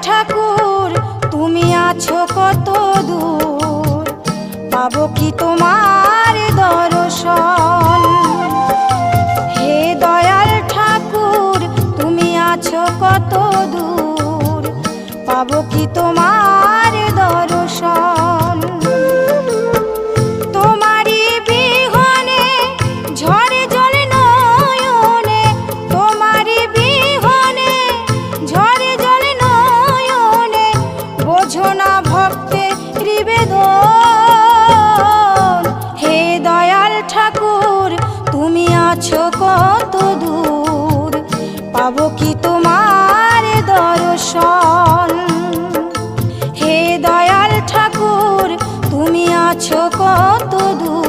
ঠাকুর তুমি আছো কত দূর, পাবো কি তোমার দর্শন। হে দয়াল ঠাকুর তুমি আছো কত দূর, পাবো কি তোমার দর্শন। তোমারি বিহনে ঝরে জলে নয়নে, তোমারি বিহনে ঝরে জলে নয়নে, বোঝো না ভক্তের নিবেদন। হে দয়াল ঠাকুর তুমি আছো কত দূর, পাবো কি তোমার দর্শন। হে দয়াল ঠাকুর তুমি আছো কত দূর।